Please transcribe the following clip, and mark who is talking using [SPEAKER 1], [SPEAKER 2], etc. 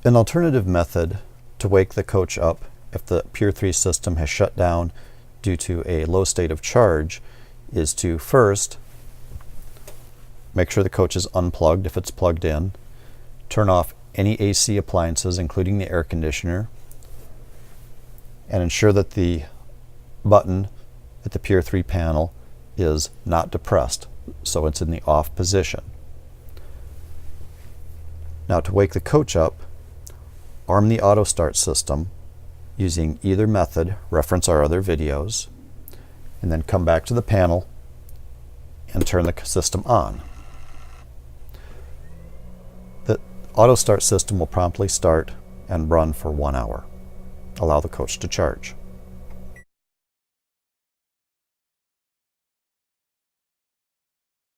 [SPEAKER 1] An alternative method to wake the coach up if the Pure 3 system has shut down due to a low state of charge is to first make sure the coach is unplugged if it's plugged in, turn off any AC appliances including the air conditioner, and ensure that the button at the Pure 3 panel is not depressed, so it's in the off position. Now to wake the coach up, arm the auto start system using either method, reference our other videos, and then come back to the panel and turn the system on. The auto start system will promptly start and run for 1 hour. Allow the coach to charge.